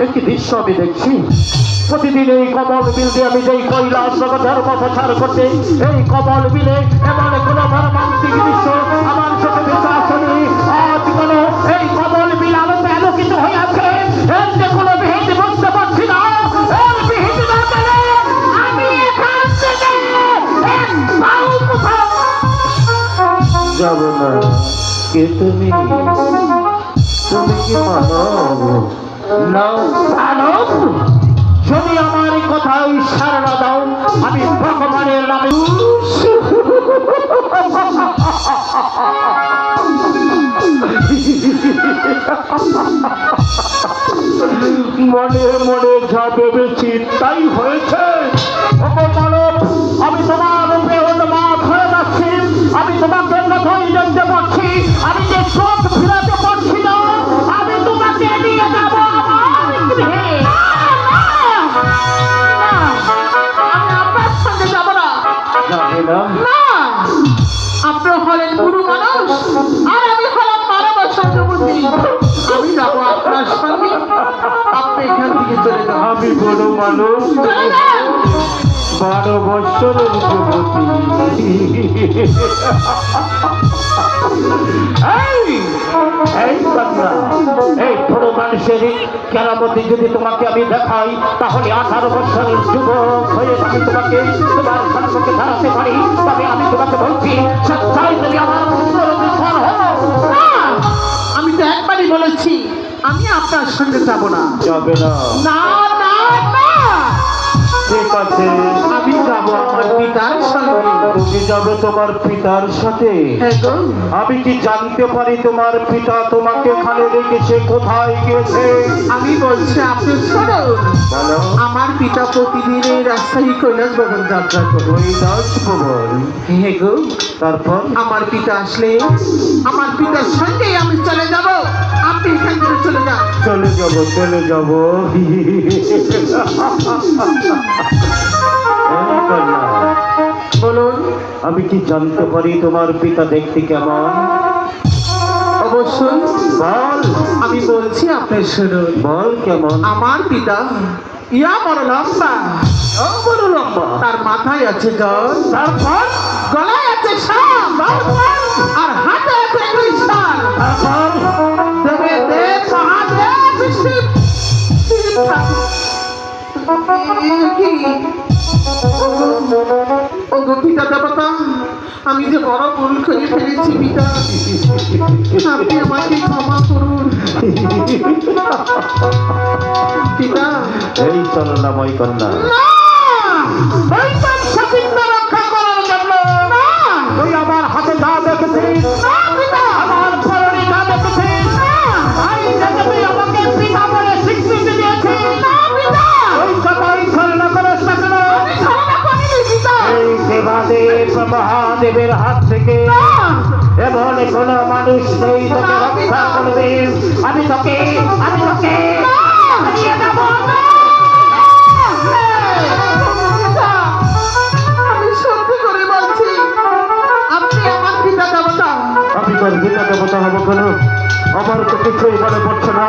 একটি দৃশ্য আমি দেখছি। প্রতিদিন এই কমল বিল দিয়ে আমি যেই কৈলাস ধর্ম প্রচার করতে, এই কমল বিলে এমন কোন মর্মান্তিক দৃশ্য আমার চোখে ভেসে আসেনি। আজ কেন এই কমল বিল আলোতে আলোকিত হয়ে আছে, এর যে কোনো বিহিত বুঝতে পারছি না। এর বিহিত না পেলে আমি এখান থেকে যাব না। কে তুমি? তুমি কি মানব? না মানব। যদি আমার কথাই সারা দাও, আমি ভগবানের নামে মনে মনে যা ভেবেছি তাই হয়েছে। মানব, আমি তোমার প্রেম মা ধরে যাচ্ছি। আমি তোমাকে কথাই জানতে পারছি। আমি যে চোখ ফিরাতে পারছি না, আমি তোমাকে নিয়ে যাবো আমার গৃহে। আপনার হলেন গুরু মানুষ আর আমি হলাম মানব চন্দ্রবতী। আমি যাবো আপনার সঙ্গে, আপনি এখান থেকে চলে যান। আমি বড় মানুষ, 12 বৎসরের যুবতী। এই কন্যা, এই বড় মানুষের কেরামতি যদি তোমাকে আমি দেখাই, তাহলে 18 বৎসরের যুবক হয়ে আমি তোমাকে তোমার সম্মুখে দাঁড়াতে পারি। তবে আমি তোমাকে বলছি, সচ্চাই তুমি আমার আমি তো একবারই বলেছি আমি আপনার সঙ্গে যাবো না। যাবে না? না না না, ঠিক আছে, আমি যাবো আমার পিতার সঙ্গে। তুমি যাবে তোমার পিতার সাথে? হ্যাঁ গো। আমি কি জানতে পারি তোমার পিতা তোমাকে এখানে রেখেছে? কোথায় গেছে? আমি বলছি আপনি শুনুন। বলো। আমার পিতা প্রতিদিন এই রাস্তায় কৈলাস ভবন যাত্রা করে। কৈলাস ভবন? হ্যাঁ গো। তারপর? আমার পিতা আসলে আমার পিতার সঙ্গে আমি চলে যাব। আপনি এখান থেকে চলে যান। চলে যাব, চলে যাব। বলুন। আমি কি জানতে পারি তোমার পিতা দেখতে কেমন? অবশ্যই। বল। আমি বলছি আপনি শুনুন। বল কেমন? আমার পিতা বড় লম্বা, বড় লম্বা। তার মাথায় আছে জল, তারপর গলায় আছে সাপ, আর হাতে আছে ক্রিস্টাল। দেবে দেব মহাদেব শিব শিব ওগো পিতা দেবতা, আমি যে বড় ভুল করে ফেলেছি পিতা, আপনি আমাকে ক্ষমা করুন পিতা। এই চলনাময় কন্যা, রক্ষা করার জন্য তুই আমার হাতে যা দেখেছিস, আমার ধরণী যা দেখেছিস, তুই আমাকে পিতা বলে স্বীকৃতি দিয়েছিস, ওই কথাই ছলনা করিস না কেন? এই দেবাদেব মহাদেবের হাত থেকে এমন কোন মানুষ নেই তোকে রক্ষা করবে। আমি তোকে নিয়ে যাবো। আমি সত্যি করে বলছি আপনি আমার পিতা দেবতা। আমি তোর পিতা দেবতা হবো কেন? আমার তো কিছুই মনে পড়ছে না।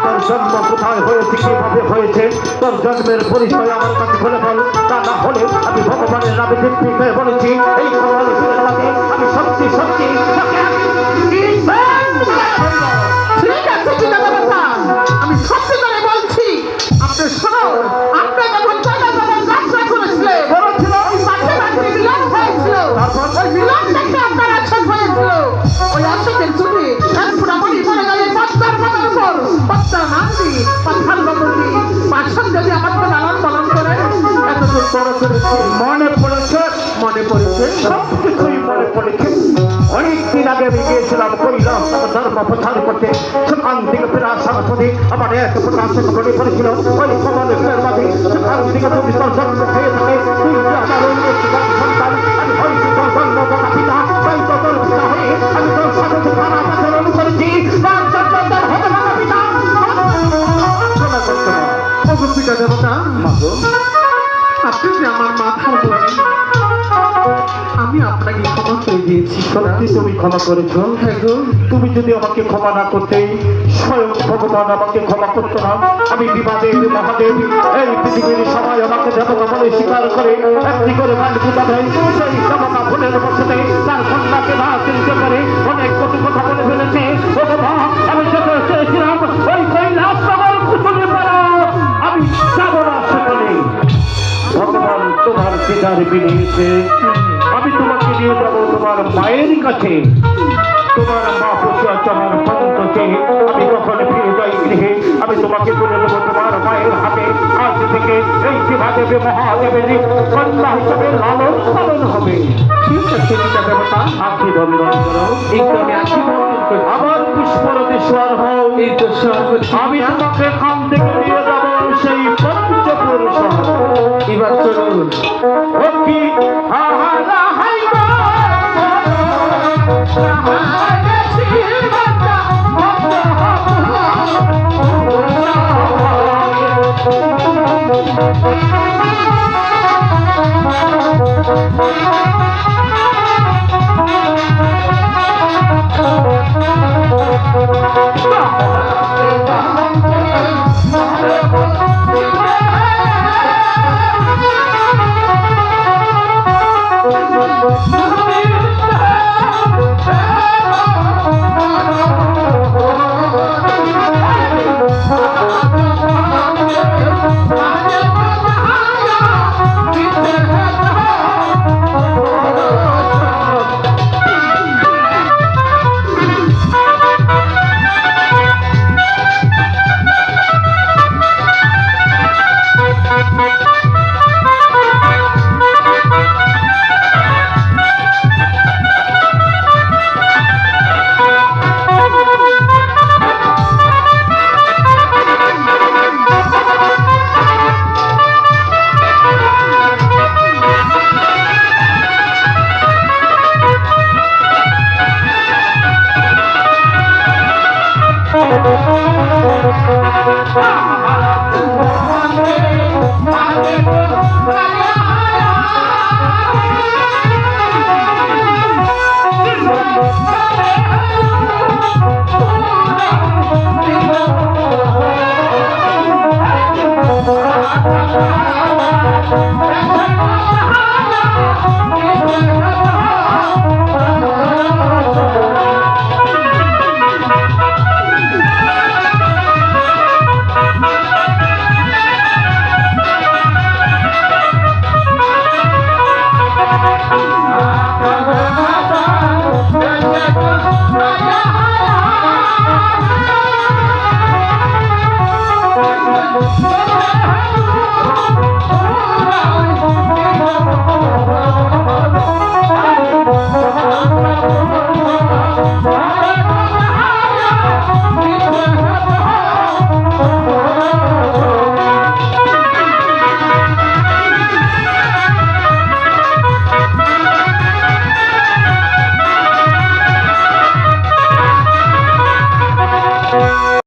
তোর জন্ম কোথায় হয়েছে, কিভাবে হয়েছে, তোর জন্মের পরিচয় আমার কাছে খুলে বল। তা না হলে আমি ভগবানের নামে তৃপ্তি হয়ে বলেছি, এই খবর আমি সত্যি সত্যি ঠিক আছে পিতা দেবতা, আমি সত্যি করে বলছি। আপনি শোনো, আপনি যখন যাত্রা করেছিলেন ওই পাশে পাশে মিলন হয়েছিল, ওই মিলন দেখে আপনার আসন হয়েছিল। ওই আসনের চুপে এক পুরামণি পড়ে গেলে পদ্মার মাথার উপর, পদ্মার নামটি পাথার বাবুটি পাশন যদি আমাকে লালন পালন করে এতদূর বড় করেছে। মনে পড়েছে, মনে পড়েছে, সব কিছুই মনে পড়েছে। অনেকদিন আগে আমি গিয়েছিলাম কৈলাস ধর্ম প্রচার করতে। সেখান থেকে ফেরা আসার পথে আমার এক প্রকাশক মনে পড়েছিল ওই কমলের মাঝে। সেখান থেকে তুমি তোর জন্ম হয়ে থাকে, তুই যে আমার অন্য সন্তান, আমি হয়েছি তোর জন্মদাতা পিতা। তাই তো তোর পিতা হয়ে আমি তোর সাথে খারাপ আচরণ করেছি। তার জন্য তোর হতভাগা পিতা। পিতা দেবতা, আপনি যে আমার মাথার উপর, আমি আপনাকে ক্ষমা করে দিয়েছি। সত্যি তুমি ক্ষমা করেছো? হ্যাঁ গো। তুমি যদি আমাকে ক্ষমা না করতে, স্বয়ং ভগবান আমাকে ক্ষমা করতো না। আমি বিবাদের মহাদেব, এই পৃথিবীর সবাই আমাকে দেবতা বলে স্বীকার করে একটি করে গান পূজা দেয়। সেই দেবতা ভুলের বসতে তার কন্যাকে না চিনতে পারে অনেক কটু কথা বলে ফেলেছে। ও বাবা, আমি যেতে চেয়েছিলাম ওই কৈলাসনগর কুসুমে পাড়া, আমি যাব না সেখানে। ভগবান তোমার দিদার বিনিয়েছে, আমি তোমাকে নিয়ে যাব তোমার মায়ের কাছে। তোমার মা বসে আছে আমার পন্তকে, আমি কখন ফিরে যাই গৃহে, আমি তোমাকে তুলে দেবো তোমার মায়ের হাতে। আজ থেকে এই শিবাদেবী মহাদেবের কন্যা হিসেবে লালন পালন হবে। ঠিক আছে পিতা দেবতা, আশীর্বাদ করো। এই তো আমি আশীর্বাদ করি। আমার পুষ্পরদেশ্বর হও। এই তো সব আমি তোমাকে এখান থেকে নিয়ে যাব সেই পঞ্চপুর শহর। এবার চলুন। ও কি আহারা হাইবা Thank you.